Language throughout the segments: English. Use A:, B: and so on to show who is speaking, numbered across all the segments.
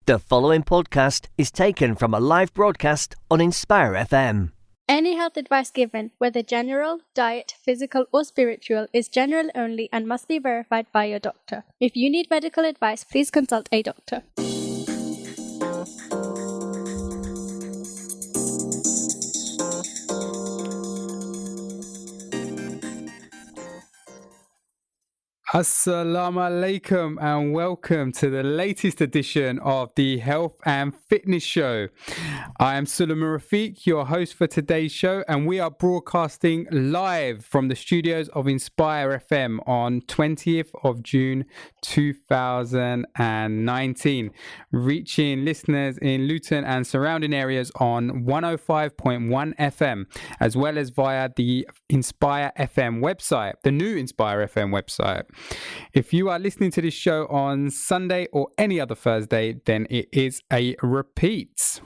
A: The following podcast is taken from a live broadcast on Inspire FM.
B: Any health advice given, whether general, diet, physical or spiritual, is general only and must be verified by your doctor. If you need medical advice, please consult a doctor.
C: Assalamu alaikum and welcome to the latest edition of the Health and Fitness Show. I am Suliman Rafiq, your host for today's show, and we are broadcasting live from the studios of Inspire FM on 20th of June 2019, reaching listeners in Luton and surrounding areas on 105.1 FM, as well as via the Inspire FM website, the new Inspire FM website. If you are listening to this show on Sunday or any other Thursday, then it is a repeat.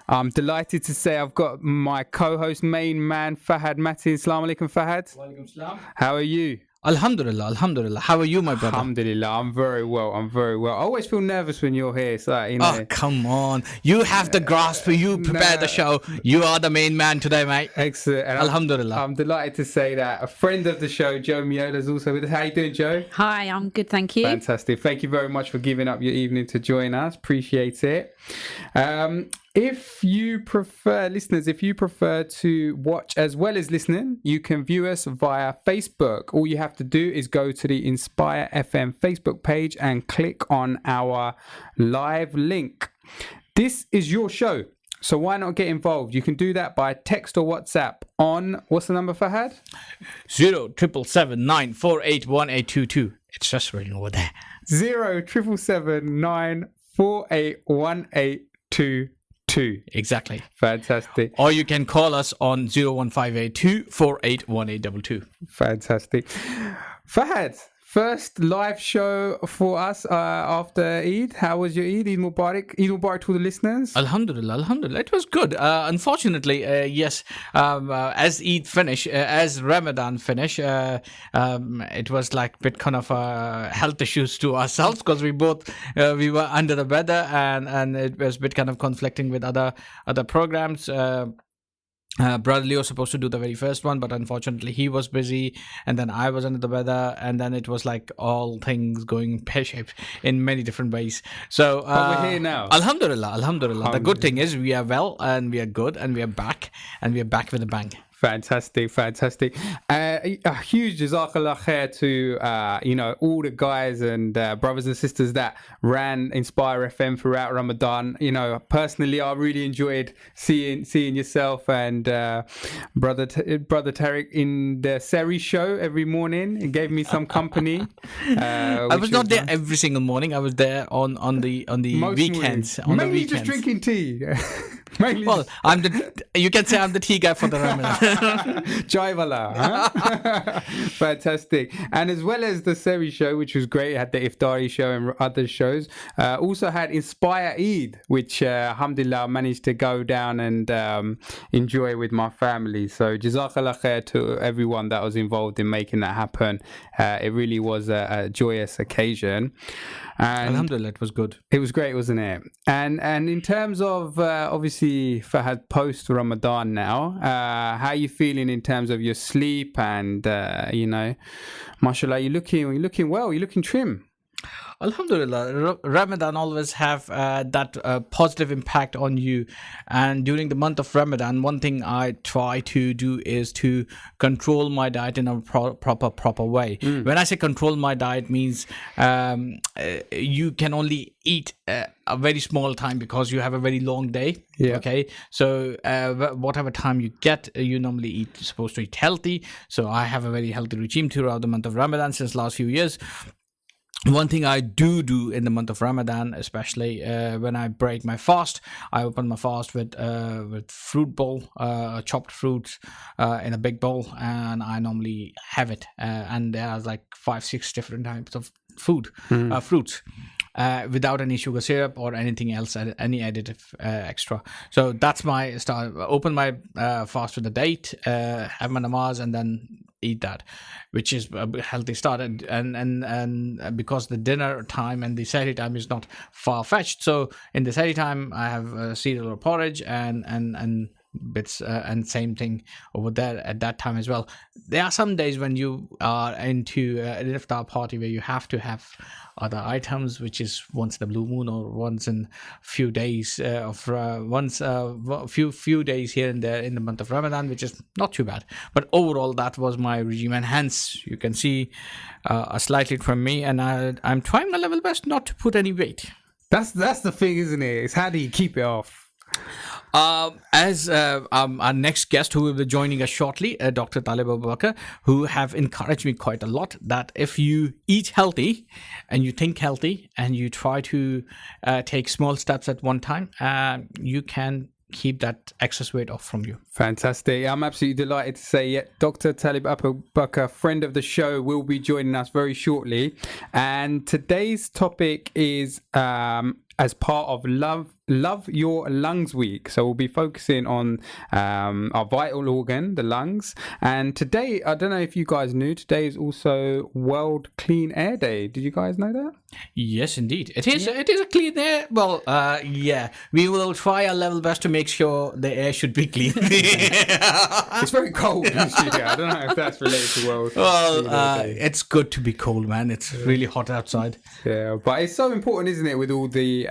C: I'm delighted to say I've got my co-host, main man, Fahad Matin. Assalamu alaikum, Fahad.
D: Walaikum salam.
C: How are you?
D: Alhamdulillah. How are you, my brother?
C: Alhamdulillah, I'm very well. I always feel nervous when you're here. So,
D: Oh, come on. You have the grasp. You prepare the show. You are the main man today, mate.
C: Excellent. And
D: Alhamdulillah.
C: I'm delighted to say that a friend of the show, Jo Meola, is also with us. How you doing, Jo?
E: Hi, I'm good, thank you.
C: Fantastic. Thank you very much for giving up your evening to join us. Appreciate it. If you prefer to watch as well as listening, you can view us via Facebook. All you have to do is go to the Inspire FM Facebook page and click on our live link. This is your show, so why not get involved? You can do that by text or WhatsApp on, what's the number, Fahad?
D: 07779481822. It's just written over there.
C: 077948182.
D: Exactly.
C: Fantastic.
D: Or you can call us on 01582481822.
C: Fantastic. Fahad, first live show for us after Eid. How was your Eid? Eid Mubarak. Eid Mubarak to the listeners.
D: Alhamdulillah. It was good. Unfortunately, yes, as Eid finished, as Ramadan finished, it was like a bit kind of health issues to ourselves because we both we were under the weather and it was a bit kind of conflicting with other programs. Brother Leo was supposed to do the very first one, but unfortunately he was busy, and then I was under the weather, and then it was like all things going pear-shaped in many different ways. So
C: but we're here now.
D: Alhamdulillah. The good thing is we are well and we are good and we are back with a bang.
C: Fantastic. A huge jazakallah khair to all the guys and brothers and sisters that ran Inspire FM throughout Ramadan. Personally, I really enjoyed seeing yourself and brother Tariq in the Seri show every morning. It gave me some company.
D: I was not there every single morning. I was there on the weekends.
C: Mainly just drinking tea.
D: Well, you can say I'm the tea guy for the Ramadan.
C: Jai Wala, huh? Fantastic. And as well as the Seri show, which was great, had the Iftari show and other shows, also had Inspire Eid, which alhamdulillah managed to go down and enjoy with my family. So jazakallah khair to everyone that was involved in making that happen. It really was a joyous occasion. And
D: alhamdulillah, it was good.
C: It was great, wasn't it? And in terms of obviously Fahad post Ramadan now, how are you feeling in terms of your sleep and mashallah, you're looking well, you're looking trim.
D: Alhamdulillah, Ramadan always have that positive impact on you. And during the month of Ramadan, one thing I try to do is to control my diet in a proper way. When I say control my diet means you can only eat a very small time because you have a very long day.
C: Yeah.
D: Okay. So whatever time you get, you normally supposed to eat healthy. So I have a very healthy regime throughout the month of Ramadan since last few years. One thing I do in the month of Ramadan, especially when I break my fast, I open my fast with fruit bowl, chopped fruits in a big bowl, and I normally have it. And there's like 5-6 different types of fruits, without any sugar syrup or anything else, any additive extra. So that's my start. Open my fast with a date, have my namaz, and then eat that, which is a healthy start. And because the dinner time and the Sahri time is not far fetched, so in the Sahri time I have cereal or porridge and bits, and same thing over there at that time as well. There are some days when you are into an iftar party where you have to have other items, which is once in a blue moon or once in few days few days here and there in the month of Ramadan, which is not too bad. But overall, that was my regime, and hence you can see a slight lead from me, and I'm trying my level best not to put any weight.
C: That's the thing, isn't it? It's how do you keep it off?
D: As our next guest who will be joining us shortly, Dr. Talib Abubacker, who have encouraged me quite a lot that if you eat healthy and you think healthy and you try to take small steps at one time, you can keep that excess weight off from you.
C: Fantastic. I'm absolutely delighted to say Dr. Talib Abubacker, friend of the show, will be joining us very shortly. And today's topic is as part of Love Your Lungs Week. So we'll be focusing on our vital organ, the lungs. And today, I don't know if you guys knew, today is also World Clean Air Day. Did you guys know that?
D: Yes, indeed. It is a clean air. Well, we will try our level best to make sure the air should be clean.
C: It's very cold in the studio. I don't know if that's related to World Clean Air Day.
D: It's good to be cold, man. It's really hot outside.
C: Yeah, but it's so important, isn't it, with all the,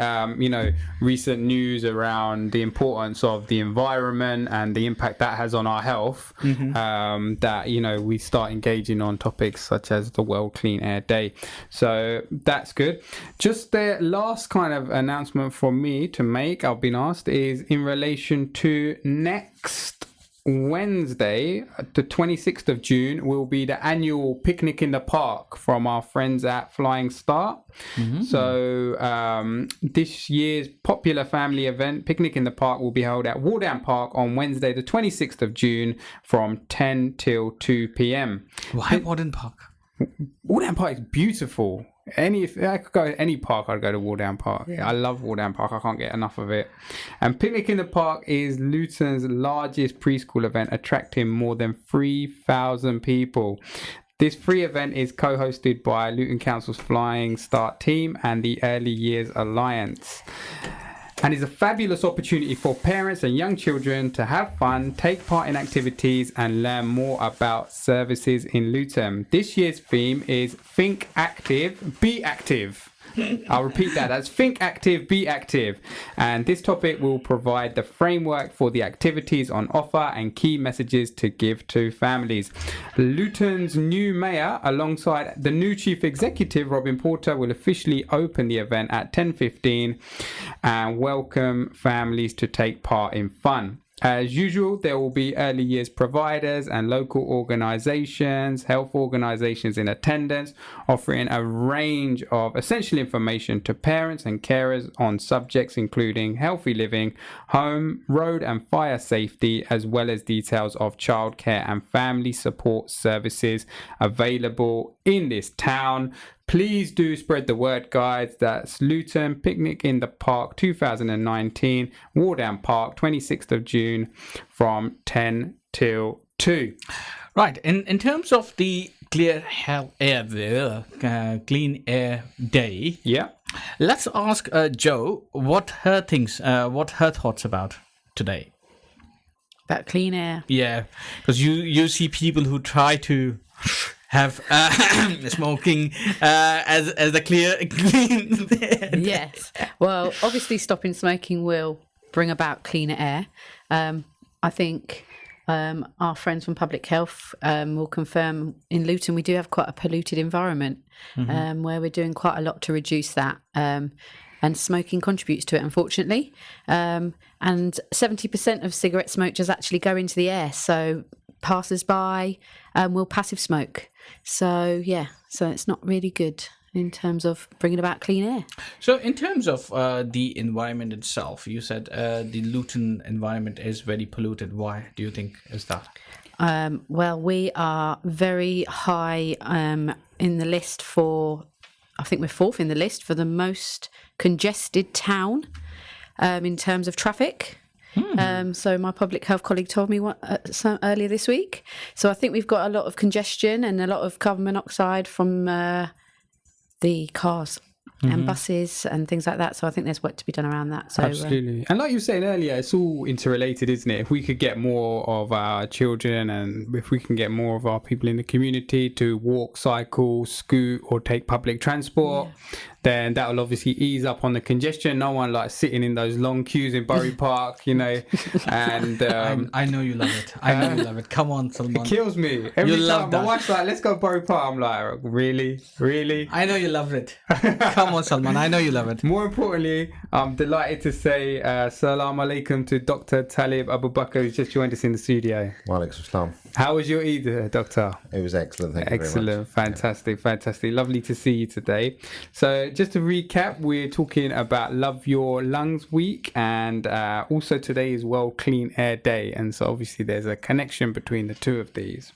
C: recent news around the importance of the environment and the impact that has on our health, that, we start engaging on topics such as the World Clean Air Day. So that's good. Just the last kind of announcement from me to make, I've been asked, is in relation to next Wednesday, the 26th of June, will be the annual picnic in the park from our friends at Flying Start. So this year's popular family event, Picnic in the Park, will be held at Wardown Park on Wednesday, the 26th of June from 10 till 2 p.m.
D: Why Wardown Park?
C: Wardown Park is beautiful. If I could go to any park, I'd go to Wardown Park. I love Wardown Park. I can't get enough of it. And Picnic in the Park is Luton's largest preschool event, attracting more than 3,000 people. This free event is co-hosted by Luton Council's Flying Start team and the Early Years Alliance, and is a fabulous opportunity for parents and young children to have fun, take part in activities and learn more about services in Luton. This year's theme is Think Active, Be Active. I'll repeat that. That's Think Active, Be Active. And this topic will provide the framework for the activities on offer and key messages to give to families. Luton's new mayor, alongside the new chief executive, Robin Porter, will officially open the event at 10:15 and welcome families to take part in fun. As usual, there will be early years providers and local organisations, health organisations in attendance, offering a range of essential information to parents and carers on subjects including healthy living, home, road and fire safety, as well as details of childcare and family support services available in this town. Please do spread the word, guys. That's Luton Picnic in the Park 2019, Wardown Park, 26th of June from 10 till 2.
D: Right. In terms of the Clean Air Day, let's ask Jo what her thoughts about today.
E: About clean air?
D: Yeah, because you see people who try to have smoking as the clean air.
E: Yes. Well, obviously stopping smoking will bring about cleaner air. I think our friends from Public Health will confirm in Luton we do have quite a polluted environment, where we're doing quite a lot to reduce that. And smoking contributes to it, unfortunately. And 70% of cigarette smokers actually go into the air. So passers-by will passive smoke. So it's not really good in terms of bringing about clean air.
D: So in terms of the environment itself, you said the Luton environment is very polluted. Why do you think is that?
E: Well, we are very high in the list for, I think we're fourth in the list for the most congested town in terms of traffic. So my public health colleague told me earlier this week. So I think we've got a lot of congestion and a lot of carbon monoxide from the cars and buses and things like that. So I think there's work to be done around that. So,
C: absolutely. And like you were saying earlier, it's all interrelated, isn't it? If we could get more of our children and if we can get more of our people in the community to walk, cycle, scoot or take public transport, then that will obviously ease up on the congestion. No one like sitting in those long queues in Bury Park, you know. And
D: I know you love it. I know you love it. Come on, Suliman.
C: It kills me. Every time my wife's like, let's go Bury Park, I'm like, really?
D: I know you love it. Come on, Suliman. I know you love it.
C: More importantly, I'm delighted to say Salam Alaikum to Dr. Talib Abubacker, who's just joined us in the studio.
F: Wa alaikum salam.
C: How was your Eid, Doctor?
F: It was excellent. Thank you very much.
C: Fantastic. Lovely to see you today. So just to recap, we're talking about Love Your Lungs Week, and also today is World Clean Air Day, and so obviously there's a connection between the two of these.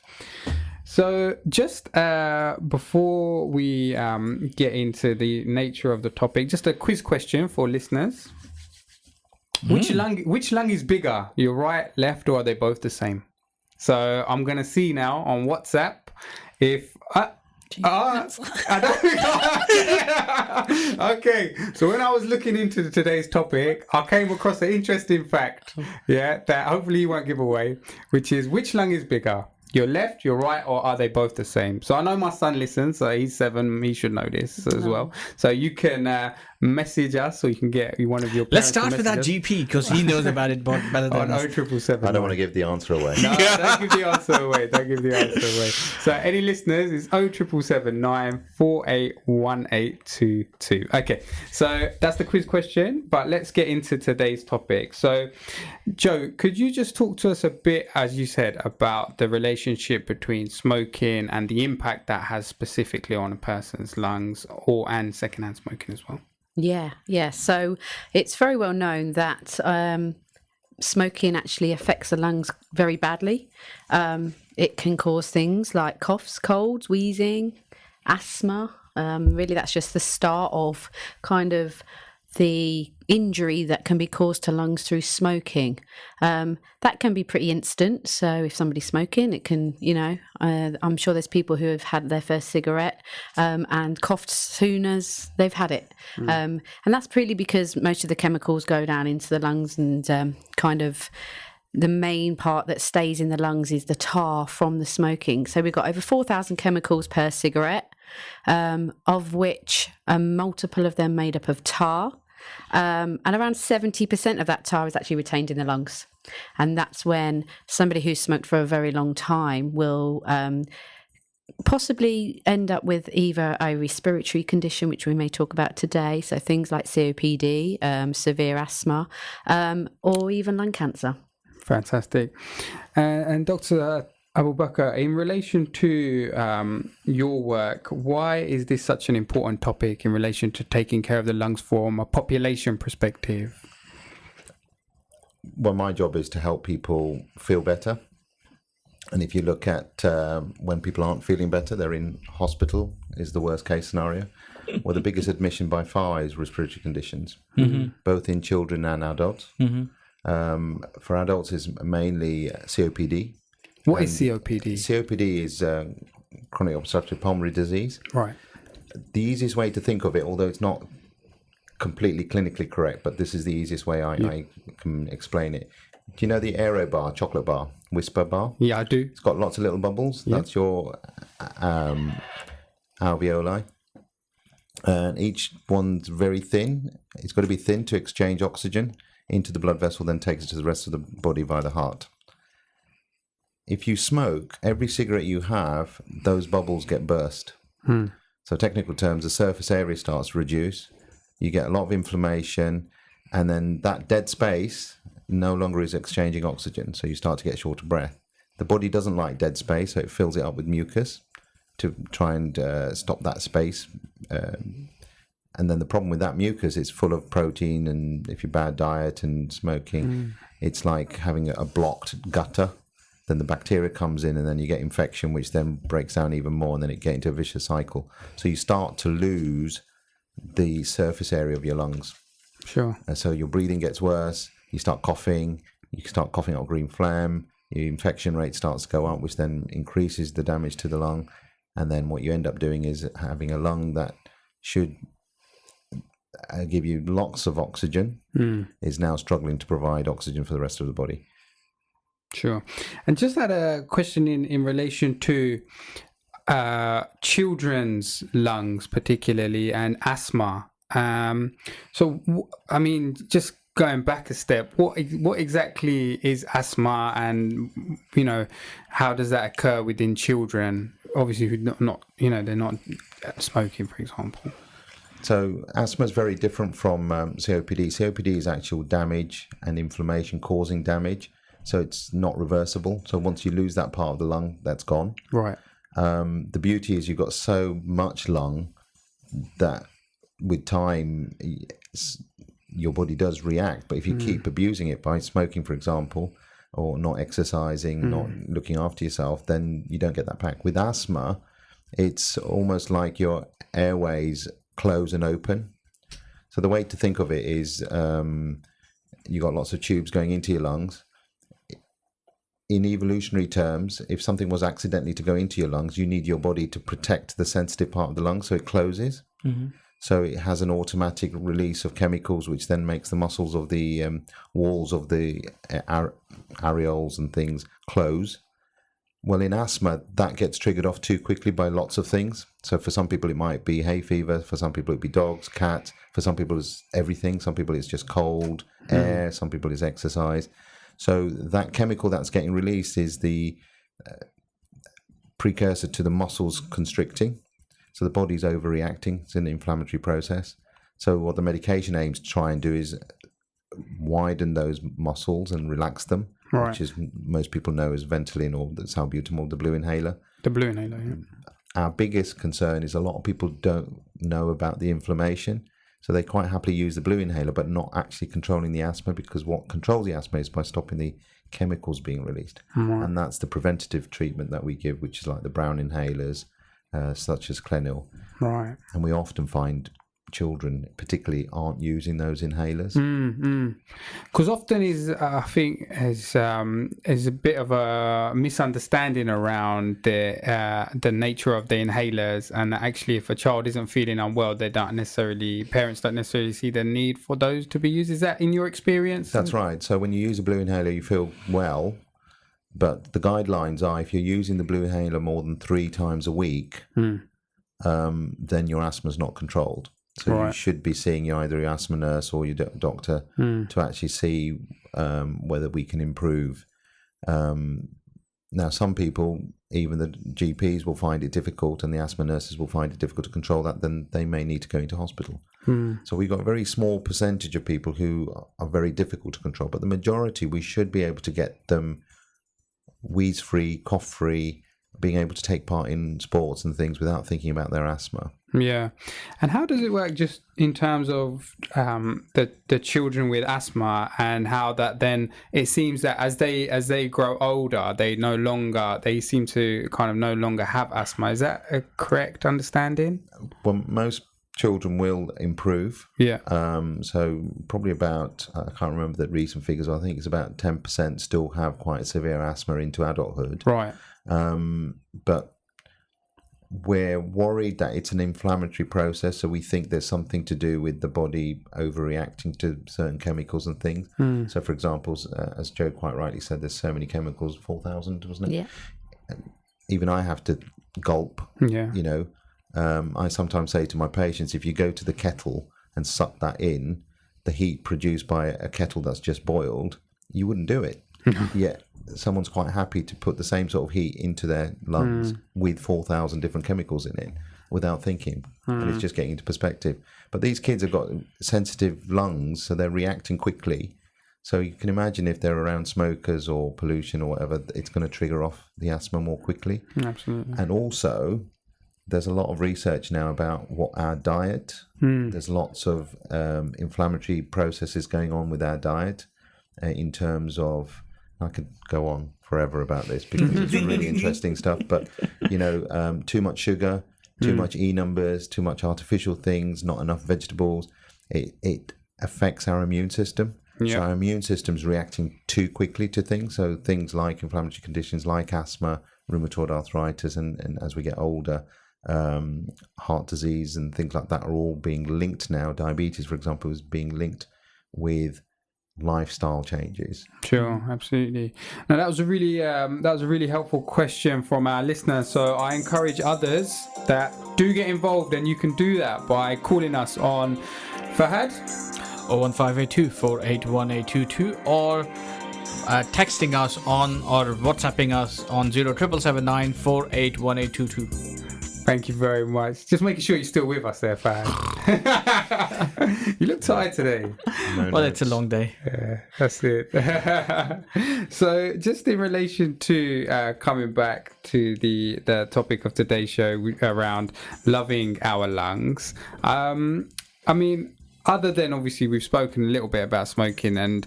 C: So just before we get into the nature of the topic, just a quiz question for listeners. Which lung is bigger, your right, left, or are they both the same? So I'm going to see now on WhatsApp if... Okay, so when I was looking into today's topic, I came across an interesting fact, that hopefully you won't give away, which is which lung is bigger? Your left, your right, or are they both the same? So I know my son listens, so he's 7, he should know this as well. So you can message us, or you can get one of your parents.
D: Let's start with our GP, because he knows about it better than us.
C: 0777.
F: I don't want to give the answer away.
C: No, don't give the answer away. Don't give the answer away. So any listeners, it's 07779 481822. Okay, so that's the quiz question, but let's get into today's topic. So, Jo, could you just talk to us a bit, as you said, about the relationship between smoking and the impact that has specifically on a person's lungs, and secondhand smoking as well?
E: Yeah. So it's very well known that smoking actually affects the lungs very badly. It can cause things like coughs, colds, wheezing, asthma. Really, that's just the start of kind of the injury that can be caused to lungs through smoking. That can be pretty instant. So if somebody's smoking, it can, I'm sure there's people who have had their first cigarette and coughed as soon as they've had it. And that's pretty because most of the chemicals go down into the lungs, and kind of the main part that stays in the lungs is the tar from the smoking. So we've got over 4,000 chemicals per cigarette, of which a multiple of them made up of tar. And around 70% of that tar is actually retained in the lungs. And that's when somebody who's smoked for a very long time will possibly end up with either a respiratory condition, which we may talk about today, so things like COPD, severe asthma, or even lung cancer.
C: Fantastic. And Dr. Abubacker, in relation to your work, why is this such an important topic in relation to taking care of the lungs from a population perspective?
F: Well, my job is to help people feel better. And if you look at when people aren't feeling better, they're in hospital, is the worst case scenario. Well, the biggest admission by far is respiratory conditions, both in children and adults. For adults, is mainly COPD.
C: What is COPD?
F: COPD is chronic obstructive pulmonary disease.
C: Right.
F: The easiest way to think of it, although it's not completely clinically correct, but this is the easiest way I can explain it. Do you know the Aero bar, chocolate bar, Whisper bar?
C: Yeah, I do.
F: It's got lots of little bubbles. Yeah. That's your alveoli. And each one's very thin. It's got to be thin to exchange oxygen into the blood vessel, then takes it to the rest of the body via the heart. If you smoke, every cigarette you have, those bubbles get burst. So technical terms, the surface area starts to reduce. You get a lot of inflammation, and then that dead space no longer is exchanging oxygen, so you start to get short of breath. The body doesn't like dead space, so it fills it up with mucus to try and stop that space. And then the problem with that mucus, it's full of protein, and if you're bad diet and smoking, it's like having a blocked gutter. Then the bacteria comes in, and then you get infection, which then breaks down even more, and then it gets into a vicious cycle. So you start to lose the surface area of your lungs.
C: Sure.
F: And so your breathing gets worse, you start coughing, up green phlegm, your infection rate starts to go up, which then increases the damage to the lung. And then what you end up doing is having a lung that should give you lots of oxygen is now struggling to provide oxygen for the rest of the body.
C: Sure. And just had a question in relation to children's lungs particularly, and asthma. I mean, just going back a step, what exactly is asthma, and how does that occur within children? Obviously, who not they're not smoking, for example.
F: So asthma is very different from COPD. COPD is actual damage and inflammation causing damage, so it's not reversible. So once you lose that part of the lung, that's gone.
C: Right.
F: The beauty is you've got so much lung that with time your body does react. But if you keep abusing it by smoking, for example, or not exercising, not looking after yourself, then you don't get that back. With asthma, it's almost like your airways close and open. So the way to think of it is you got lots of tubes going into your lungs. In evolutionary terms, if something was accidentally to go into your lungs, you need your body to protect the sensitive part of the lung, so it closes. So it has an automatic release of chemicals, which then makes the muscles of the walls of the areoles and things close. Well, in asthma, that gets triggered off too quickly by lots of things. So for some people, it might be hay fever. For some people, it'd be dogs, cats. For some people, it's everything. Some people, it's just cold air. Some people, it's exercise. So that chemical that's getting released is the precursor to the muscles constricting. So the body's overreacting. It's an inflammatory process. So what the medication aims to try and do is widen those muscles and relax them,
C: Right.
F: which is most people know as Ventolin or the salbutamol, the blue inhaler.
C: The blue inhaler, yeah.
F: Our biggest concern is a lot of people don't know about the inflammation. So they quite happily use the blue inhaler, but not actually controlling the asthma, because what controls the asthma is by stopping the chemicals being released.
C: Right.
F: And that's the preventative treatment that we give, which is like the brown inhalers, such as Clenil.
C: Right.
F: And we often find children particularly aren't using those inhalers.
C: Because often I think is a bit of a misunderstanding around the nature of the inhalers, and actually if a child isn't feeling unwell, parents don't necessarily see the need for those to be used. Is that in your experience?
F: That's right. So when you use a blue inhaler, you feel well, but the guidelines are if you're using the blue inhaler more than 3 times a week, then your asthma is not controlled. So
C: Right.
F: you should be seeing either your asthma nurse or your doctor to actually see whether we can improve. Now, some people, even the GPs, will find it difficult, and the asthma nurses will find it difficult to control that. Then they may need to go into hospital. So we've got a very small percentage of people who are very difficult to control, but the majority, we should be able to get them wheeze-free, cough-free, being able to take part in sports and things without thinking about their asthma.
C: Yeah. And how does it work just in terms of the children with asthma, and how that then it seems that as they grow older, they seem to kind of no longer have asthma. Is that a correct understanding?
F: Well, most children will improve.
C: Yeah.
F: So probably about, I can't remember the recent figures, I think it's about 10% still have quite severe asthma into adulthood.
C: Right.
F: But we're worried that it's an inflammatory process, so we think there's something to do with the body overreacting to certain chemicals and things. So for example, as Jo quite rightly said, there's so many chemicals, 4,000, wasn't it?
E: Yeah.
F: Even I have to gulp.
C: Yeah.
F: I sometimes say to my patients, if you go to the kettle and suck that in, the heat produced by a kettle that's just boiled, you wouldn't do it. Yet someone's quite happy to put the same sort of heat into their lungs with 4,000 different chemicals in it without thinking. And it's just getting into perspective. But these kids have got sensitive lungs, so they're reacting quickly. So you can imagine if they're around smokers or pollution or whatever, it's going to trigger off the asthma more quickly.
C: Absolutely.
F: And also, there's a lot of research now about what our diet. There's lots of inflammatory processes going on with our diet in terms of, I could go on forever about this because it's really interesting stuff, but too much sugar, too much E numbers, too much artificial things, not enough vegetables, it affects our immune system. So our immune system's reacting too quickly to things. So things like inflammatory conditions like asthma, rheumatoid arthritis, and as we get older, heart disease and things like that are all being linked now. Diabetes, for example, is being linked with lifestyle changes.
C: Sure, absolutely. Now that was a really helpful question from our listener. So I encourage others that do get involved, and you can do that by calling us on Fahad
D: 01582 481822 or texting us on or WhatsApping us on 07779 481822.
C: Thank you very much. Just making sure you're still with us there, Fahad. You look tired today.
D: Well, it's a long day.
C: Yeah, that's it. So just in relation to coming back to the topic of today's show around loving our lungs, I mean, other than obviously we've spoken a little bit about smoking, and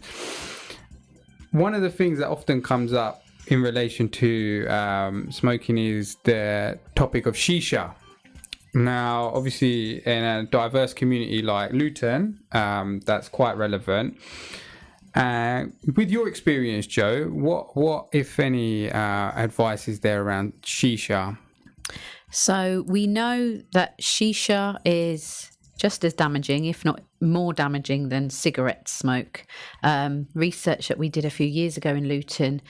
C: one of the things that often comes up in relation to smoking is the topic of shisha. Now, obviously, in a diverse community like Luton, that's quite relevant. With your experience, Jo, what if any, advice is there around shisha?
E: So we know that shisha is just as damaging, if not more damaging than cigarette smoke. Research that we did a few years ago in Luton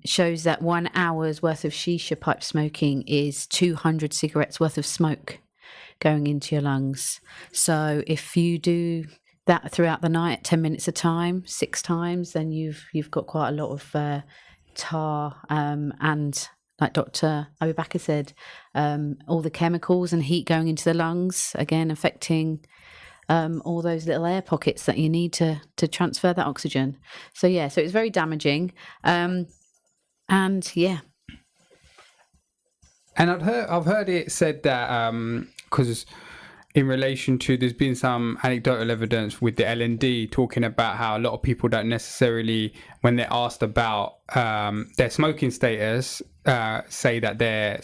E: shows that 1 hour's worth of shisha pipe smoking is 200 cigarettes worth of smoke going into your lungs. So if you do that throughout the night, 10 minutes a time, 6 times, then you've got quite a lot of tar and, like Dr. Abubacker said, all the chemicals and heat going into the lungs, again affecting all those little air pockets that you need to transfer that oxygen. So it's very damaging. And
C: I've heard it said that because in relation to, there's been some anecdotal evidence with the L&D talking about how a lot of people don't necessarily, when they're asked about their smoking status, say that they're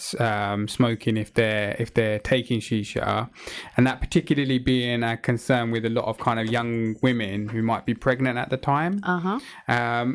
C: smoking if they're taking shisha, and that particularly being a concern with a lot of kind of young women who might be pregnant at the time.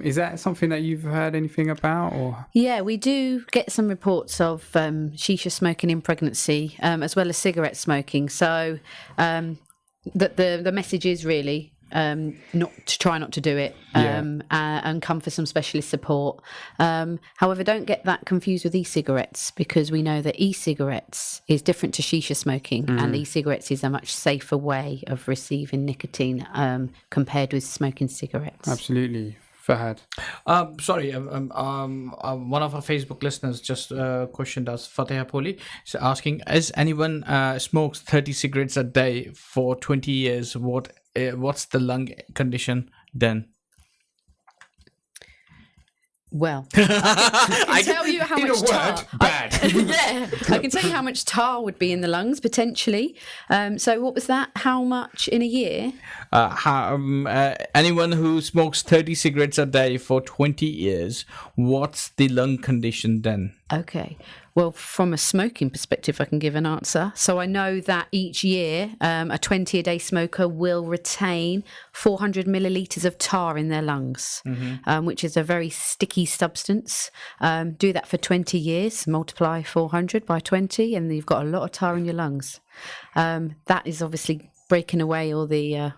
C: Is that something that you've heard anything about? Or
E: yeah, we do get some reports of shisha smoking in pregnancy, as well as cigarette smoking. So the message is really not to do it, and come for some specialist support. However, don't get that confused with e-cigarettes, because we know that e-cigarettes is different to shisha smoking, and e-cigarettes is a much safer way of receiving nicotine compared with smoking cigarettes.
C: Absolutely. Fahad.
D: Sorry, one of our Facebook listeners just questioned us, Fateh Poli, asking, is anyone smokes 30 cigarettes a day for 20 years, what's the lung condition then?
E: Well, I can tell you how much tar.
C: Bad.
E: I can tell you how much tar would be in the lungs potentially. So what was that? How much in a year?
D: Anyone who smokes 30 cigarettes a day for 20 years, what's the lung condition then?
E: Okay. Well, from a smoking perspective, I can give an answer. So I know that each year, a 20-a-day smoker will retain 400 millilitres of tar in their lungs, which is a very sticky substance. Do that for 20 years, multiply 400 by 20, and you've got a lot of tar in your lungs. That is obviously breaking away all the air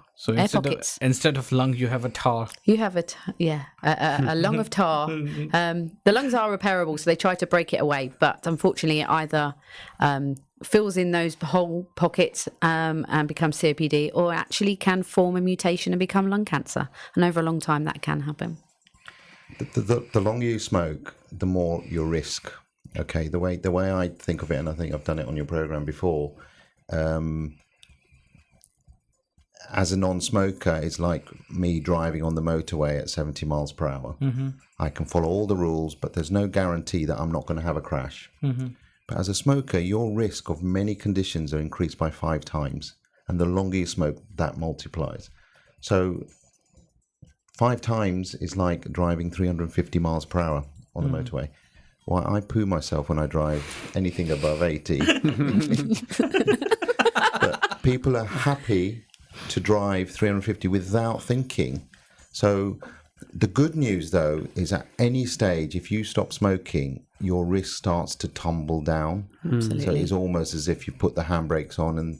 E: pockets.
D: Instead of lung, you have a tar.
E: You have a lung of tar. The lungs are repairable, so they try to break it away, but unfortunately it either fills in those whole pockets and becomes COPD, or actually can form a mutation and become lung cancer. And over a long time that can happen.
F: The longer you smoke, the more your risk. Okay, the way I think of it, and I think I've done it on your program before, as a non-smoker, it's like me driving on the motorway at 70 miles per hour. I can follow all the rules, but there's no guarantee that I'm not going to have a crash. But as a smoker, your risk of many conditions are increased by 5 times. And the longer you smoke, that multiplies. So 5 times is like driving 350 miles per hour on the motorway. Why, I poo myself when I drive anything above 80. But people are happy to drive 350 without thinking So the good news, though, is at any stage, if you stop smoking, your risk starts to tumble down.
E: Absolutely.
F: So it's almost as if you put the handbrakes on and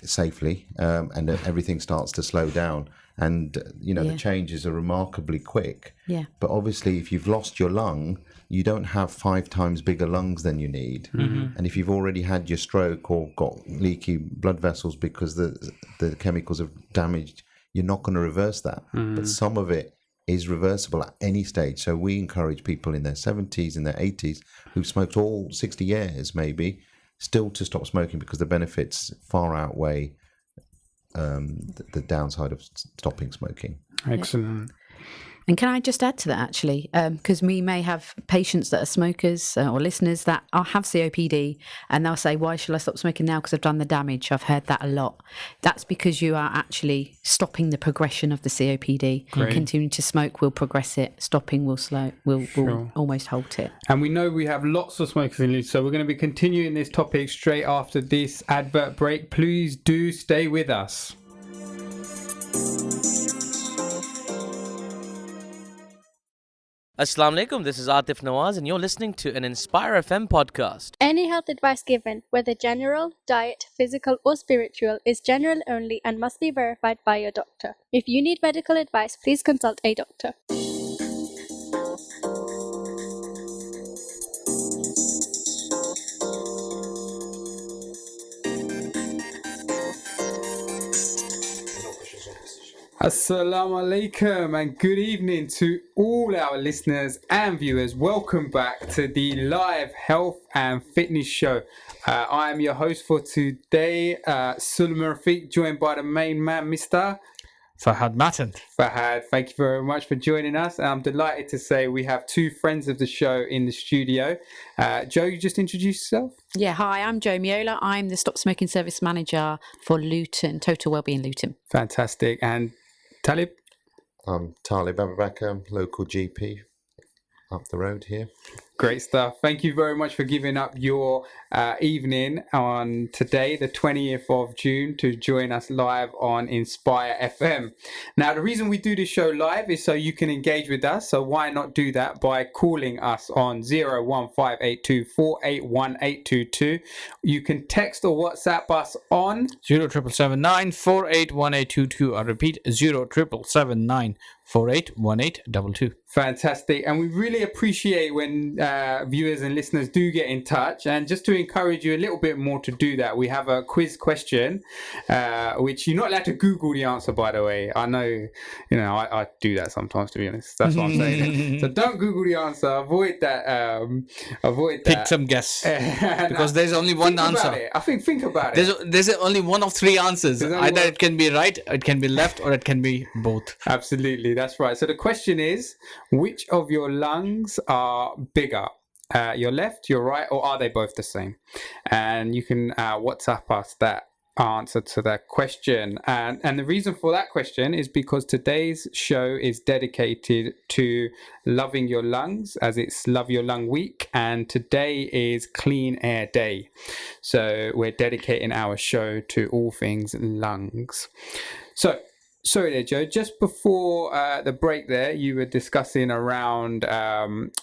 F: safely, and everything starts to slow down. And, the changes are remarkably quick.
E: Yeah.
F: But obviously, if you've lost your lung, you don't have 5 times bigger lungs than you need. And if you've already had your stroke or got leaky blood vessels because the chemicals have damaged, you're not going to reverse that. But some of it is reversible at any stage. So we encourage people in their 70s, in their 80s, who've smoked all 60 years maybe, still to stop smoking because the benefits far outweigh the downside of stopping smoking.
C: Excellent.
E: And can I just add to that, actually, because we may have patients that are smokers or listeners that have COPD, and they'll say, why should I stop smoking now because I've done the damage? I've heard that a lot. That's because you are actually stopping the progression of the COPD.
C: Great.
E: Continuing to smoke will progress it. Stopping will will almost halt it.
C: And we know we have lots of smokers in Luton, so we're going to be continuing this topic straight after this advert break. Please do stay with us.
G: Assalamu alaikum, this is Atif Nawaz and you're listening to an Inspire FM podcast.
B: Any health advice given, whether general, diet, physical, or spiritual, is general only and must be verified by your doctor. If you need medical advice, please consult a doctor.
C: Assalamu alaikum and good evening to all our listeners and viewers. Welcome back to the live health and fitness show. I am your host for today, Suliman Rafiq, joined by the main man, Mr.
D: Fahad Matin.
C: Fahad. Thank you very much for joining us. I'm delighted to say we have 2 friends of the show in the studio. Jo, you just introduce yourself?
E: Yeah, hi, I'm Jo Meola. I'm the Stop Smoking Service Manager for Luton, Total Wellbeing Luton.
C: Fantastic. And Talib?
F: I'm Talib Abubacker, local GP up the road here.
C: Great stuff. Thank you very much for giving up your evening on today, the 20th of June, to join us live on Inspire FM. Now, the reason we do this show live is so you can engage with us. So why not do that by calling us on 01582481822. You can text or WhatsApp us on
D: 07779481822. I repeat, 07779481822.
C: Fantastic. And we really appreciate when viewers and listeners do get in touch. And just to encourage you a little bit more to do that, we have a quiz question, which you're not allowed to Google the answer, by the way. I know, I do that sometimes, to be honest. That's what I'm saying. So don't Google the answer. Avoid that.
D: Pick some guess. Because there's only one answer.
C: Think about it.
D: There's only one of 3 answers. Either it can be right, it can be left, or it can be both.
C: Absolutely. That's right. So the question is, which of your lungs are bigger? Your left, your right, or are they both the same? And you can WhatsApp us that answer to that question. And the reason for that question is because today's show is dedicated to loving your lungs, as it's Love Your Lung Week, and today is Clean Air Day. So we're dedicating our show to all things lungs. So sorry there, Jo. Just before the break there, you were discussing around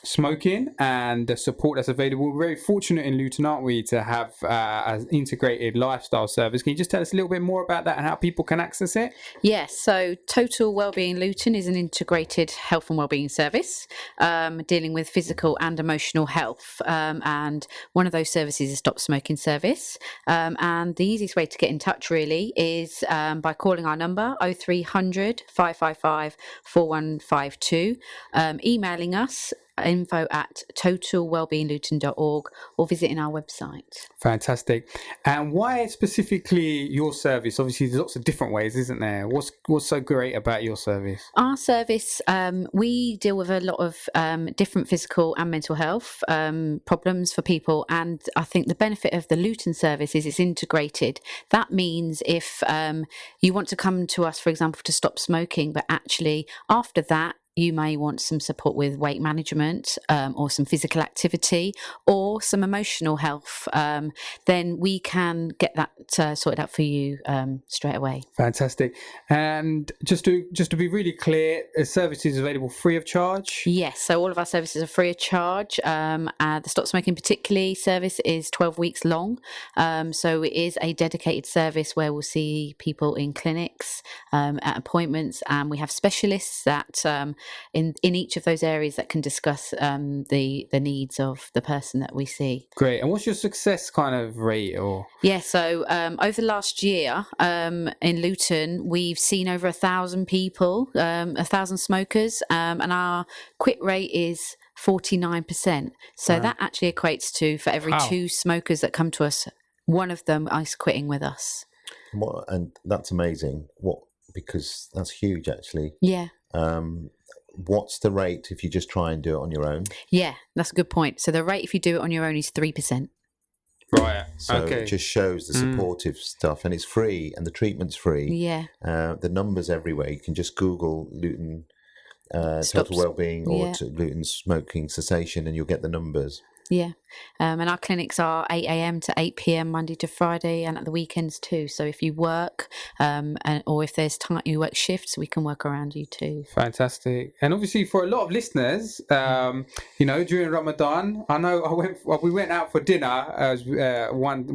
C: smoking and the support that's available. We're very fortunate in Luton, aren't we, to have an integrated lifestyle service. Can you just tell us a little bit more about that and how people can access it?
E: Yes, so Total Wellbeing Luton is an integrated health and wellbeing service dealing with physical and emotional health. And one of those services is Stop Smoking Service. And the easiest way to get in touch really is by calling our number 0300 555 4152, emailing us info@totalwellbeingluton.org or visiting our website.
C: Fantastic. And why specifically your service? Obviously, there's lots of different ways, isn't there? What's so great about your service?
E: Our service, we deal with a lot of different physical and mental health problems for people. And I think the benefit of the Luton service is it's integrated. That means if you want to come to us, for example, to stop smoking, but actually after that, you may want some support with weight management, or some physical activity, or some emotional health, then we can get that sorted out for you straight away.
C: Fantastic. And just to be really clear, the service is available free of charge?
E: Yes, so all of our services are free of charge. The Stop Smoking particularly service is 12 weeks long. So it is a dedicated service where we'll see people in clinics, at appointments, and we have specialists that in each of those areas that can discuss the needs of the person that we see.
C: Great. And what's your success kind of rate? Or
E: Yeah, so over the last year in Luton, we've seen over 1,000 people, 1,000 smokers, and our quit rate is 49%. So that actually equates to, for every 2 smokers that come to us, one of them is quitting with us.
F: And that's amazing. Because that's huge, actually.
E: Yeah.
F: What's the rate if you just try and do it on your own?
E: Yeah, that's a good point. So the rate if you do it on your own is 3%.
C: right.
F: So it just shows the supportive stuff, and it's free, and the treatment's free.
E: Yeah.
F: The numbers everywhere. You can just Google Luton total wellbeing or Luton smoking cessation, and you'll get the numbers.
E: Yeah. And our clinics are 8 a.m. to 8 p.m. Monday to Friday, and at the weekends too. So if you work, or if there's time you work shifts, we can work around you too.
C: Fantastic. And obviously for a lot of listeners, during Ramadan, I know we went out for dinner as one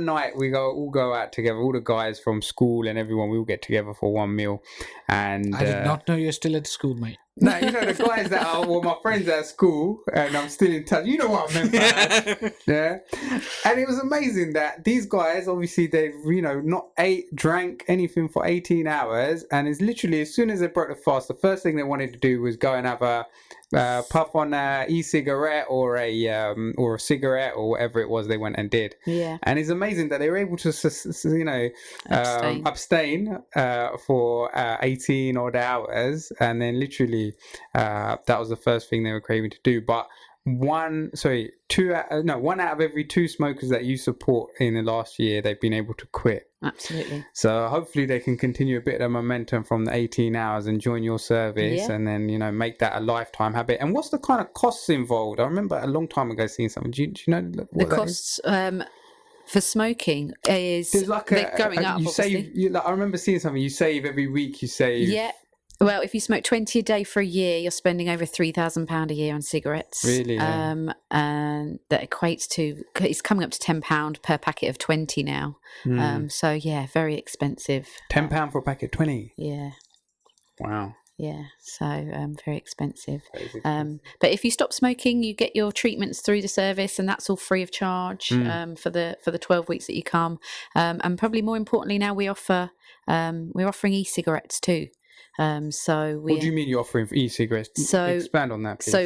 C: night. We all go out together, all the guys from school and everyone. We all get together for one meal. And
D: I did not know you're still at school, mate.
C: No, the guys that are my friends at school, and I'm still in touch. You know what I meant by that. Yeah. And it was amazing that these guys, obviously, they've, not drank anything for 18 hours. And it's literally, as soon as they broke the fast, the first thing they wanted to do was go and have a puff on a e-cigarette or a cigarette or whatever it was they went and did.
E: Yeah.
C: And it's amazing that they were able to, abstain for 18 odd hours, and then literally that was the first thing they were craving to do. But one out of every 2 smokers that you support in the last year, they've been able to quit.
E: Absolutely.
C: So hopefully they can continue a bit of momentum from the 18 hours and join your service, and then make that a lifetime habit. And what's the kind of costs involved? I remember a long time ago seeing something. Do you know what
E: the costs for smoking is they're going up?
C: I remember seeing something. You save every week. You save.
E: Yeah. Well, if you smoke 20 a day for a year, you're spending over £3,000 a year on cigarettes.
C: Really? Yeah.
E: And that equates to, it's coming up to £10 per packet of 20 now. So, yeah, very expensive.
C: £10 for a packet of 20?
E: Yeah.
C: Wow.
E: Yeah, so very expensive. But if you stop smoking, you get your treatments through the service, and that's all free of charge for the 12 weeks that you come. And probably more importantly, now we're offering e-cigarettes too. What
C: do you mean you're offering for e-cigarettes? Expand on that, please.
E: So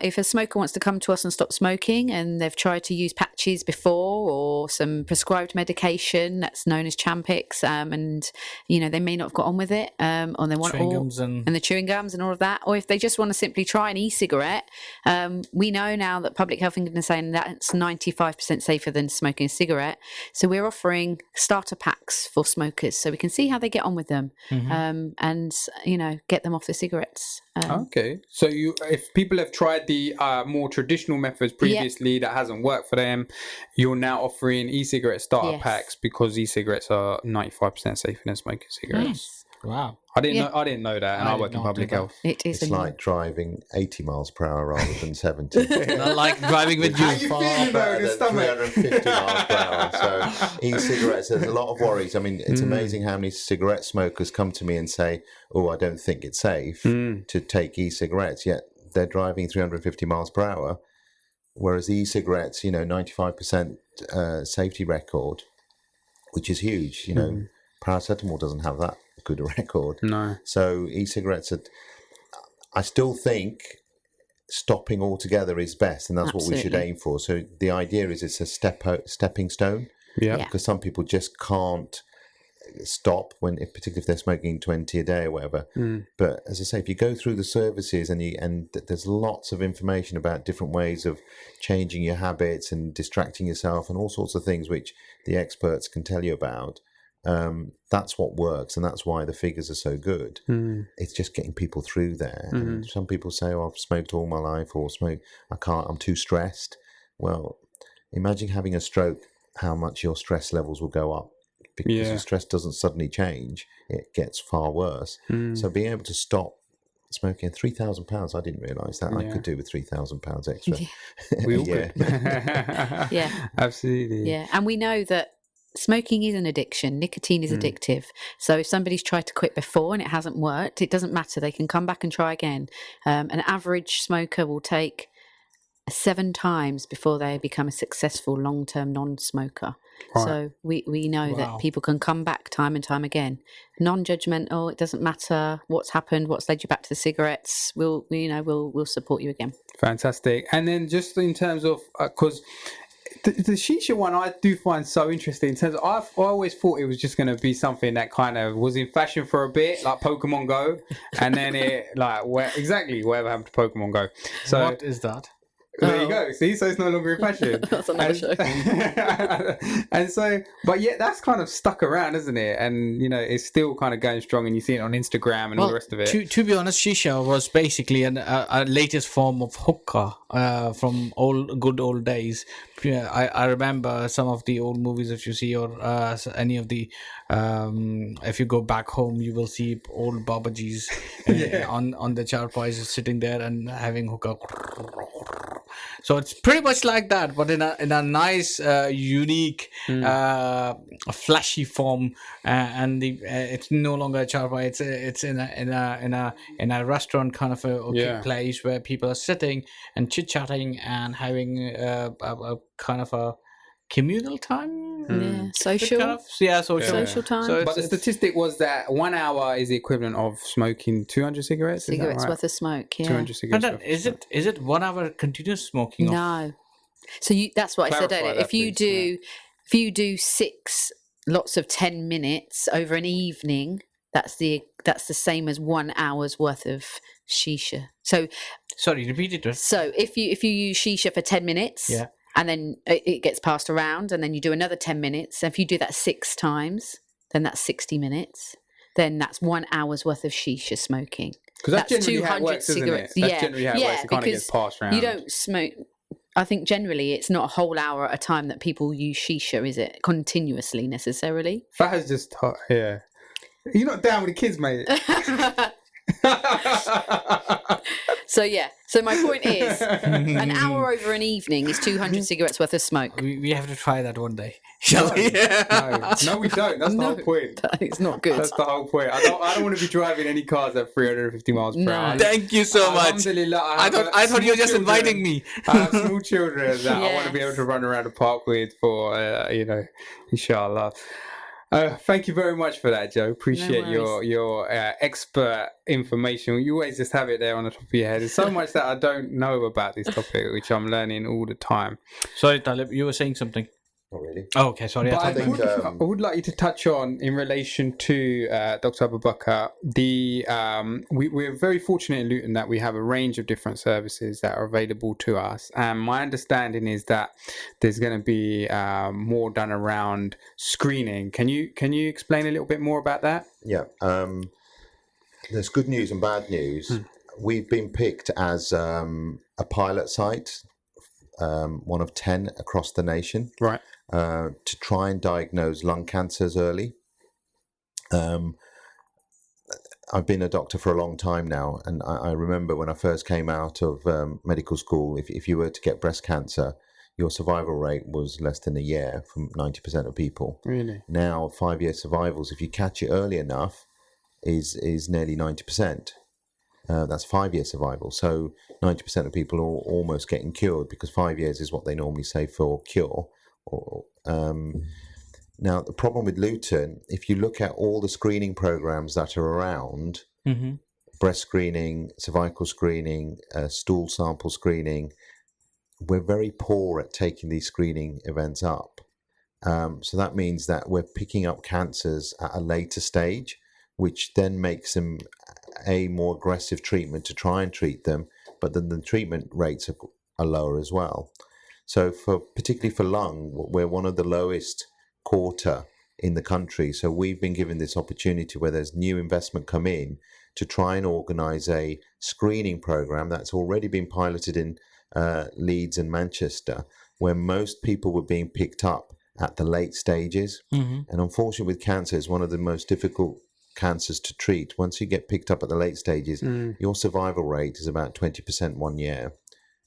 E: if a smoker wants to come to us and stop smoking, and they've tried to use patches before or some prescribed medication that's known as Champix, and they may not have got on with it, or they want and the chewing gums and all of that, or if they just want to simply try an e-cigarette, we know now that Public Health England is saying that's 95% safer than smoking a cigarette. So we're offering starter packs for smokers, so we can see how they get on with them, and get them off the cigarettes.
C: Okay, so if people have tried the more traditional methods previously that hasn't worked for them, you're now offering e-cigarette starter packs, because e-cigarettes are 95% safer than smoking cigarettes.
E: Yes.
C: Wow, I didn't know that, and I work in public health.
F: It's like driving 80 miles per hour rather than 70.
D: Not like driving with you.
C: How you feeling though in the stomach?
F: 350 miles per hour. So e-cigarettes, there's a lot of worries. I mean, it's amazing how many cigarette smokers come to me and say, "Oh, I don't think it's safe to take e-cigarettes," yet they're driving 350 miles per hour. Whereas e-cigarettes, 95% safety record, which is huge. Paracetamol doesn't have that good a record.
C: No.
F: So e-cigarettes I still think stopping altogether is best, and that's what we should aim for. So the idea is it's a stepping stone.
C: Yeah.
F: Because some people just can't stop particularly if they're smoking 20 a day or whatever. But as I say, if you go through the services and there's lots of information about different ways of changing your habits and distracting yourself and all sorts of things which the experts can tell you about. that's what works, and that's why the figures are so good. It's just getting people through there. And some people say, "Oh, I've smoked all my life," or I can't, I'm too stressed. Well, imagine having a stroke, how much your stress levels will go up, because your stress doesn't suddenly change, it gets far worse. So being able to stop smoking, £3,000, I didn't realise that. I could do with £3,000 extra.
C: We all could.
E: Yeah.
C: Absolutely.
E: Yeah, and we know that smoking is an addiction. Nicotine is addictive. So if somebody's tried to quit before and it hasn't worked, it doesn't matter. They can come back and try again. An average smoker will take 7 times before they become a successful long-term non-smoker.
C: Right.
E: So we know that people can come back time and time again. Non-judgmental. It doesn't matter what's happened, what's led you back to the cigarettes. We'll support you again.
C: Fantastic. And then just in terms of, because the shisha one I do find so interesting in terms of, I always thought it was just going to be something that kind of was in fashion for a bit, like Pokemon Go, and then whatever happened to Pokemon Go. So
D: What is that?
C: there you go. See, so it's no longer in fashion.
E: That's another show.
C: And so, but yet that's kind of stuck around, isn't it? And it's still kind of going strong, and you see it on Instagram and all the rest of it.
D: To be honest, shisha was basically a latest form of hookah from good old days. Yeah, I remember some of the old movies, if you see, or any of the, if you go back home, you will see old Babajis on the charpais sitting there and having hookah. So it's pretty much like that, but in a nice, unique, flashy form, and it's no longer a charpai. It's in a restaurant kind of a place where people are sitting and chit chatting and having a kind of a communal time.
E: Yeah, social.
D: Social
E: time.
D: So
C: but the statistic was that 1 hour is the equivalent of smoking 200 cigarettes.
E: Cigarettes worth of smoke. Yeah.
C: 200 cigarettes.
D: But then, is it 1 hour continuous smoking?
E: No. So that's what I said earlier. If you do 6 lots of 10 minutes over an evening, that's the same as 1 hour's worth of shisha. So
D: sorry, repeat it.
E: So if you use shisha for 10 minutes, and then it gets passed around, and then you do another 10 minutes. And if you do that 6 times, then that's 60 minutes. Then that's 1 hour's worth of shisha smoking.
C: Because that's generally how it works,
E: cigarettes.
C: Isn't it? That's generally how it works. It kind of gets passed around.
E: You don't smoke. I think generally it's not a whole hour at a time that people use shisha, is it? Continuously, necessarily.
C: Fahad's just, You're not down with the kids, mate.
E: So my point is, an hour over an evening is 200 cigarettes worth of smoke.
D: We have to try that one day, shall we?
C: No, we don't. That's the whole point.
E: It's not good.
C: That's the whole point. I don't want to be driving any cars at 350 miles per hour.
D: Thank you so much. I thought you were just inviting me.
C: I have small children that I want to be able to run around the park with for, inshallah. Thank you very much for that, Jo. Appreciate your expert information. You always just have it there on the top of your head. There's so much that I don't know about this topic, which I'm learning all the time.
D: Sorry, Talib, you were saying something.
F: Not really.
D: Oh, okay, sorry.
C: But I would like you to touch on, in relation to Dr. Abubacker, we're very fortunate in Luton that we have a range of different services that are available to us. And my understanding is that there's going to be more done around screening. Can you explain a little bit more about that?
F: Yeah. There's good news and bad news. We've been picked as a pilot site, one of 10 across the nation.
C: Right.
F: To try and diagnose lung cancers early. I've been a doctor for a long time now, and I remember when I first came out of medical school, if you were to get breast cancer, your survival rate was less than a year from 90% of people.
C: Really?
F: Now, 5-year survivals, if you catch it early enough, is nearly 90%. That's 5-year survival. So 90% of people are almost getting cured, because 5 years is what they normally say for cure. Now, the problem with Luton, if you look at all the screening programs that are around, breast screening, cervical screening, stool sample screening, we're very poor at taking these screening events up. So that means that we're picking up cancers at a later stage, which then makes them a more aggressive treatment to try and treat them, but then the treatment rates are lower as well. So particularly for lung, we're one of the lowest quarter in the country. So we've been given this opportunity where there's new investment come in to try and organise a screening programme that's already been piloted in Leeds and Manchester, where most people were being picked up at the late stages. And unfortunately with cancer, it's one of the most difficult cancers to treat. Once you get picked up at the late stages, your survival rate is about 20% 1 year,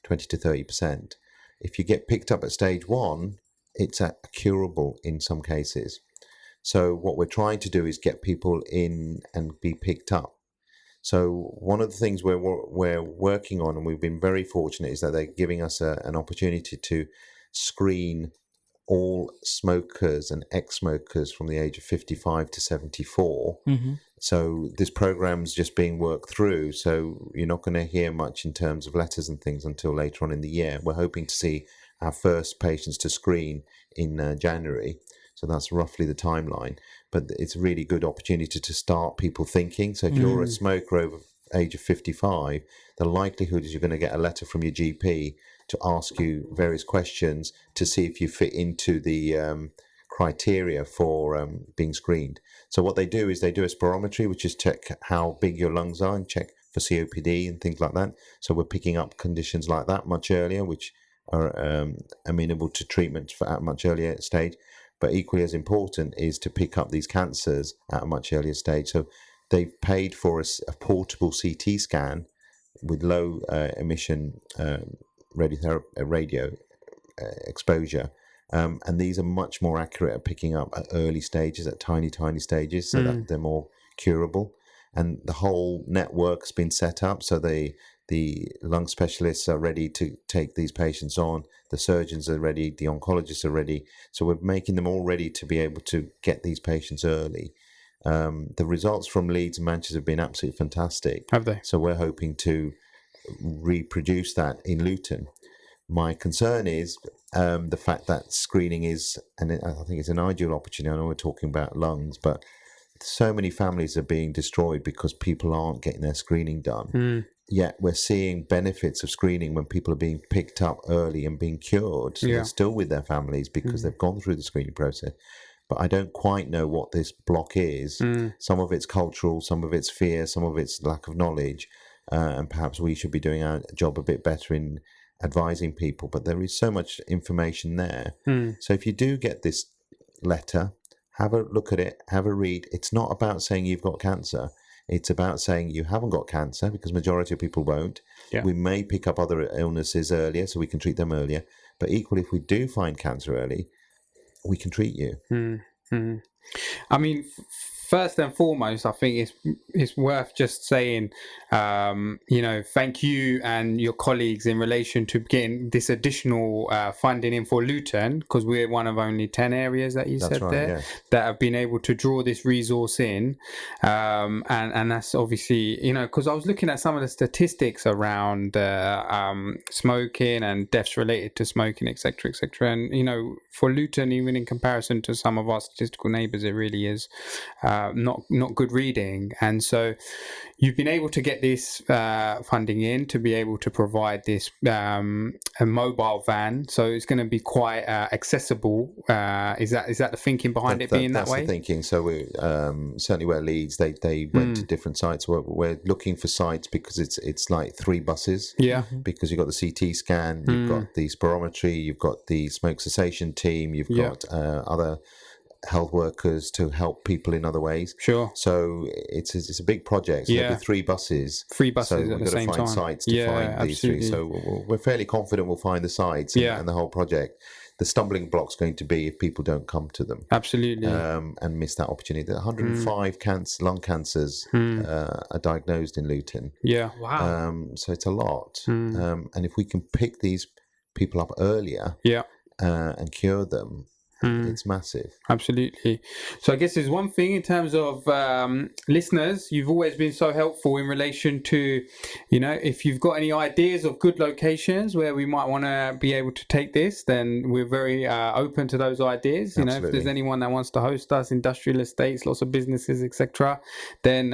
F: 20 to 30%. If you get picked up at stage 1, it's curable in some cases. So what we're trying to do is get people in and be picked up. So one of the things we're working on, and we've been very fortunate, is that they're giving us an opportunity to screen all smokers and ex-smokers from the age of 55 to 74. So this program's just being worked through. So you're not going to hear much in terms of letters and things until later on in the year. We're hoping to see our first patients to screen in January. So that's roughly the timeline. But it's a really good opportunity to start people thinking. So if you're a smoker over age of 55, the likelihood is you're going to get a letter from your GP to ask you various questions to see if you fit into the criteria for being screened. So what they do is they do a spirometry, which is check how big your lungs are and check for COPD and things like that. So we're picking up conditions like that much earlier, which are amenable to treatment at a much earlier stage. But equally as important is to pick up these cancers at a much earlier stage. So they've paid for a portable CT scan with low emission radio exposure. And these are much more accurate at picking up at early stages, at tiny stages, so that they're more curable. And the whole network's been set up, so the lung specialists are ready to take these patients on, the surgeons are ready, the oncologists are ready. So we're making them all ready to be able to get these patients early. The results from Leeds and Manchester have been absolutely fantastic.
C: Have they?
F: So we're hoping to reproduce that in Luton. My concern is the fact that screening is, and I think it's an ideal opportunity. I know we're talking about lungs, but so many families are being destroyed because people aren't getting their screening done. Yet we're seeing benefits of screening when people are being picked up early and being cured. So they're still with their families because they've gone through the screening process. But I don't quite know what this block is. Some of it's cultural, some of it's fear, some of it's lack of knowledge. And perhaps we should be doing our job a bit better in advising people. But there is so much information there. So if you do get this letter, have a look at it, have a read. It's not about saying you've got cancer. It's about saying you haven't got cancer, because majority of people won't. We may pick up other illnesses earlier, so we can treat them earlier. But equally, if we do find cancer early, we can treat you.
C: I mean, first and foremost, I think it's worth just saying, thank you and your colleagues in relation to getting this additional funding in for Luton, because we're one of only 10 areas that
F: That's
C: said
F: right,
C: there that have been able to draw this resource in. And that's obviously, because I was looking at some of the statistics around smoking and deaths related to smoking, etc., etc. And, for Luton, even in comparison to some of our statistical neighbours, it really is not good reading. And so you've been able to get this funding in to be able to provide this a mobile van, so it's going to be quite accessible. Is that the thinking behind it being that way?
F: That's the thinking. So we certainly where Leeds, they went to different sites. We're looking for sites because it's like 3 buses. Because you've got the CT scan, you've got the spirometry, you've got the smoke cessation team, you've got other health workers to help people in other ways. So it's a big project. So there'll be 3 buses.
C: 3 buses
F: so
C: at
F: we've
C: the
F: got
C: same
F: to find
C: time.
F: sites to find these 3. So we're fairly confident we'll find the sites and the whole project. The stumbling block's going to be if people don't come to them.
C: Absolutely.
F: And miss that opportunity. 105 lung cancers are diagnosed in Luton.
D: Wow.
F: So it's a lot. And if we can pick these people up earlier and cure them, it's massive.
C: Absolutely. So I guess there's one thing in terms of listeners, you've always been so helpful in relation to, if you've got any ideas of good locations where we might want to be able to take this, then we're very open to those ideas. If there's anyone that wants to host us, industrial estates, lots of businesses, etc., then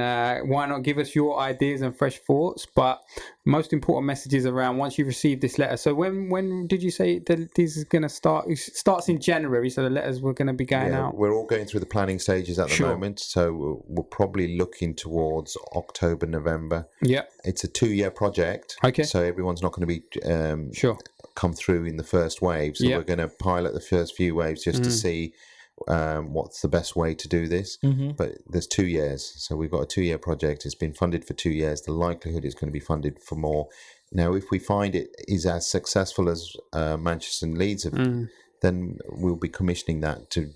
C: why not give us your ideas and fresh thoughts? But most important messages around once you've received this letter. So when did you say that this is going to start? It starts in January. So the letters were going to be going out.
F: We're all going through the planning stages at the moment. So we're probably looking towards October, November.
C: Yeah.
F: It's a 2-year project.
C: Okay.
F: So everyone's not going to be come through in the first wave. So we're going to pilot the first few waves just to see what's the best way to do this. But there's 2 years. So we've got a 2-year project. It's been funded for 2 years. The likelihood is going to be funded for more. Now, if we find it is as successful as Manchester and Leeds have, then we'll be commissioning that to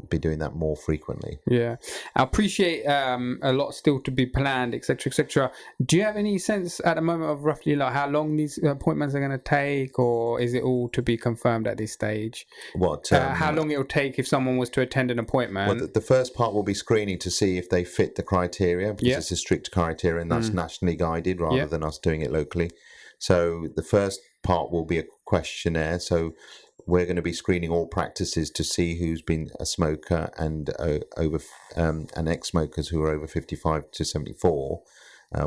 F: be doing that more frequently.
C: Yeah, I appreciate a lot still to be planned, etc., etc. Do you have any sense at the moment of roughly like how long these appointments are going to take, or is it all to be confirmed at this stage? How long it will take if someone was to attend an appointment?
F: Well, the first part will be screening to see if they fit the criteria, because it's a strict criteria and that's nationally guided rather than us doing it locally. So the first part will be a questionnaire. So we're going to be screening all practices to see who's been a smoker and and ex-smokers who are over 55 to 74.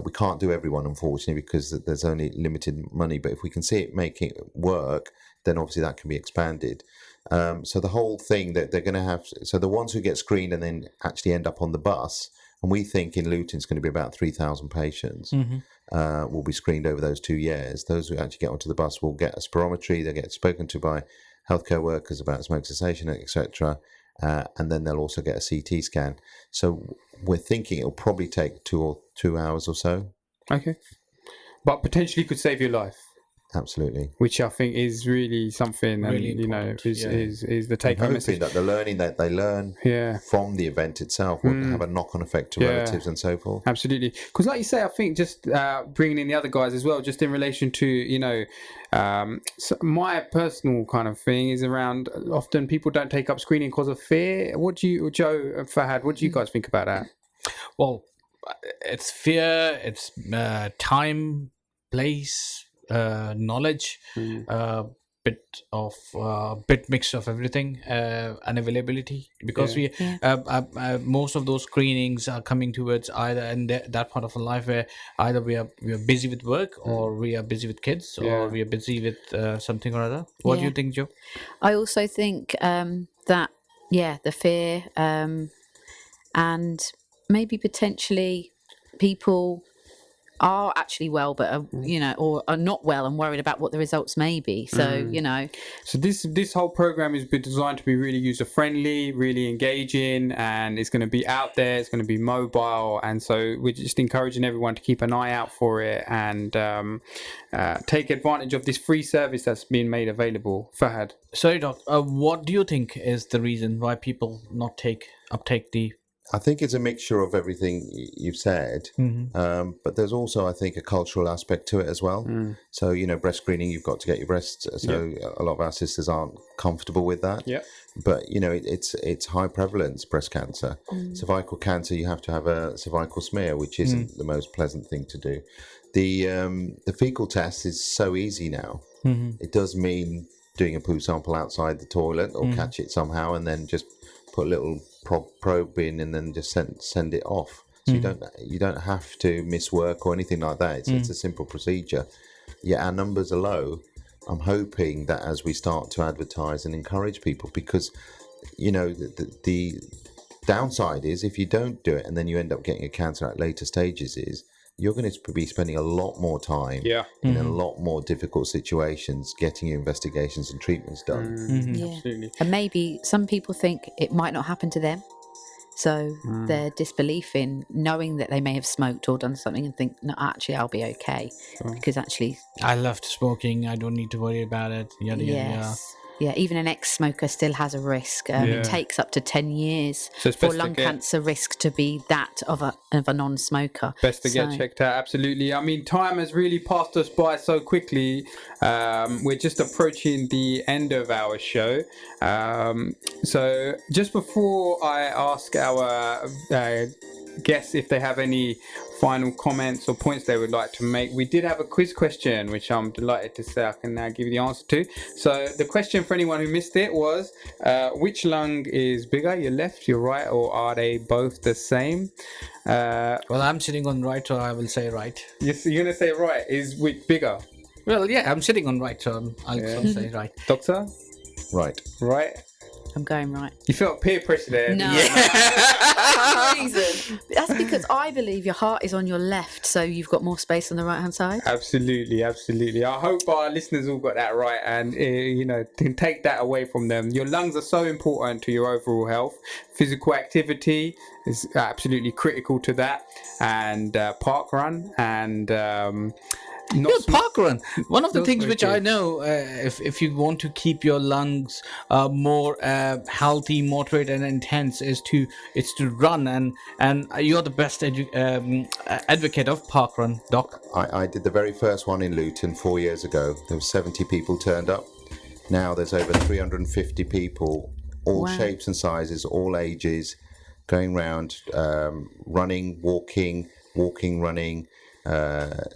F: We can't do everyone, unfortunately, because there's only limited money. But if we can see it making it work, then obviously that can be expanded. So the whole thing that they're going to have, so the ones who get screened and then actually end up on the bus, and we think in Luton it's going to be about 3,000 patients, will be screened over those 2 years. Those who actually get onto the bus will get a spirometry, they'll get spoken to by healthcare workers about smoke cessation, etc. And then they'll also get a CT scan. So we're thinking it'll probably take 2 hours or so.
C: Okay. But potentially could save your life.
F: Absolutely.
C: Which I think is really something,
D: really
C: and, you know,
D: important.
C: is the take-home message.
F: That the learning that they learn from the event itself will have a knock-on effect to relatives and so forth.
C: Absolutely. Because like you say, I think just bringing in the other guys as well, just in relation to, you know, so my personal kind of thing is around often people don't take up screening because of fear. What do you, Jo, Fahad, what do you guys think about that?
D: Well, it's fear, it's time, place, knowledge, bit mix of everything, and availability, because we most of those screenings are coming towards either in that part of our life where either we are busy with work, or we are busy with kids, or we are busy with something or other. What do you think, Jo?
E: I also think that the fear, and maybe potentially people are actually well, but are, you know, or are not well and worried about what the results may be. So you know,
C: so this whole program has been designed to be really user friendly, really engaging, and it's going to be out there. It's going to be mobile, and so we're just encouraging everyone to keep an eye out for it and take advantage of this free service that's been made available. Fahad.
D: Sorry, Doc. What do you think is the reason why people not uptake the?
F: I think it's a mixture of everything you've said, but there's also, I think, a cultural aspect to it as well. So, you know, breast screening, you've got to get your breasts. So a lot of our sisters aren't comfortable with that. Yeah. But, you know, it's high prevalence breast cancer. Cervical cancer, you have to have a cervical smear, which isn't the most pleasant thing to do. The fecal test is so easy now. It does mean doing a poo sample outside the toilet or catch it somehow and then just put a little probe in and then just send it off. So you don't have to miss work or anything like that. It's a simple procedure. Yeah, our numbers are low. I'm hoping that as we start to advertise and encourage people, because you know the downside is if you don't do it and then you end up getting a cancer at later stages is you're going to be spending a lot more time in a lot more difficult situations getting your investigations and treatments done.
C: Absolutely.
E: And maybe some people think it might not happen to them. So their disbelief in knowing that they may have smoked or done something and think, no, actually, I'll be okay. Because actually... I
D: loved smoking. I don't need to worry about it. Yada, yada.
E: Yeah, even an ex-smoker still has a risk. It takes up to 10 years for lung cancer risk to be that of a non-smoker.
C: Best to get checked out, absolutely. I mean, time has really passed us by so quickly. We're just approaching the end of our show. So just before I ask our guests if they have any final comments or points they would like to make, we did have a quiz question which I'm delighted to say I can now give you the answer to. So the question for anyone who missed it was which lung is bigger, your left, your right, or are they both the same?
D: Well, I'm sitting on right, so I will say right.
C: You're going to say right. Is which bigger?
D: Well, yeah, I'm sitting on right, so I'll say right.
C: Doctor?
F: Right.
E: I'm going right.
C: You felt peer pressure there.
E: No. Reason. That's because I believe your heart is on your left, so you've got more space on the right hand side.
C: Absolutely. I hope our listeners all got that right and, can take that away from them. Your lungs are so important to your overall health. Physical activity is absolutely critical to that. And park run and...
D: park run. One of the
C: Those
D: things which I
C: smoking.
D: know, if you want to keep your lungs more healthy, moderate, and intense, is to run. And you're the best advocate of park run, Doc.
F: I did the very first one in Luton 4 years ago. There were 70 people turned up. Now there's over 350 people, all
E: Wow.
F: shapes and sizes, all ages, going round, running, walking, running,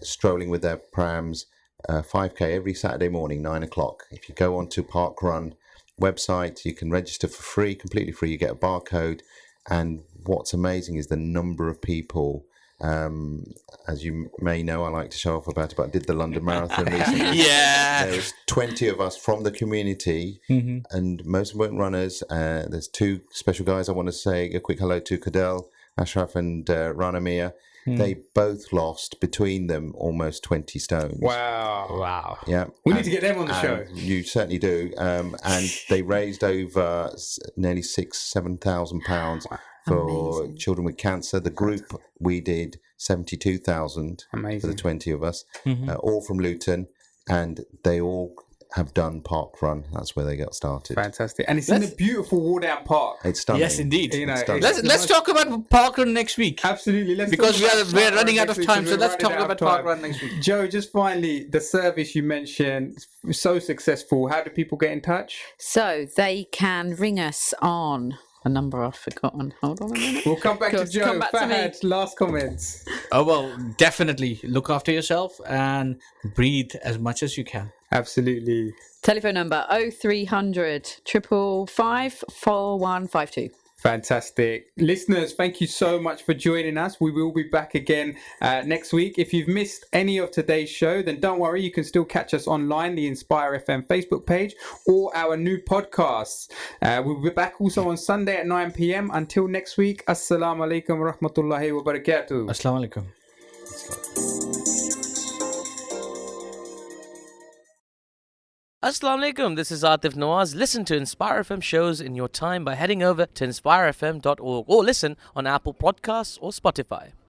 F: strolling with their prams, 5K every Saturday morning, 9 o'clock. If you go onto Park Run website, you can register for free, completely free. You get a barcode. And what's amazing is the number of people. As you may know, I like to show off about it, but I did the London Marathon recently.
D: Yeah.
F: There was 20 of us from the community, and most of them weren't runners. There's two special guys I want to say a quick hello to, Cadell, Ashraf and Rana Mia. They both lost between them almost 20 stones.
C: Wow.
F: Yeah.
C: We need to get them on the show.
F: You certainly do. And they raised over nearly £7,000 for
E: Amazing.
F: children with cancer. The group we did 72,000 for
C: Amazing.
F: the 20 of us, all from Luton, and they all have done Park Run. That's where they got started.
C: Fantastic. And it's in a beautiful wall-down park.
F: It's stunning.
D: Yes, indeed.
F: It's stunning.
D: Let's talk about park run next week.
C: Absolutely. Let's
D: Because
C: talk about
D: we're
C: park
D: running
C: run
D: out of
C: next
D: time,
C: week,
D: so
C: we're
D: let's
C: running
D: talk
C: out of
D: about park
C: time.
D: run next week.
C: Joe, just finally, the service you mentioned, so successful. How do people get in touch?
E: So they can ring us on a number I've forgotten. Hold on a minute.
C: We'll come back to
E: Come
C: Joe.
E: back to me.
C: Fahad, last comments.
D: Oh, well, definitely look after yourself and breathe as much as you can.
C: Absolutely.
E: Telephone number 0300 555 4152.
C: Fantastic. Listeners, thank you so much for joining us. We will be back again next week. If you've missed any of today's show, then don't worry. You can still catch us online, the Inspire FM Facebook page, or our new podcasts. We'll be back also on Sunday at 9 p.m. Until next week, Assalamu alaikum wa rahmatullahi wa barakatuh.
D: Assalamu alaikum.
G: Assalamu alaikum, this is Atif Nawaz. Listen to Inspire FM shows in your time by heading over to inspirefm.org or listen on Apple Podcasts or Spotify.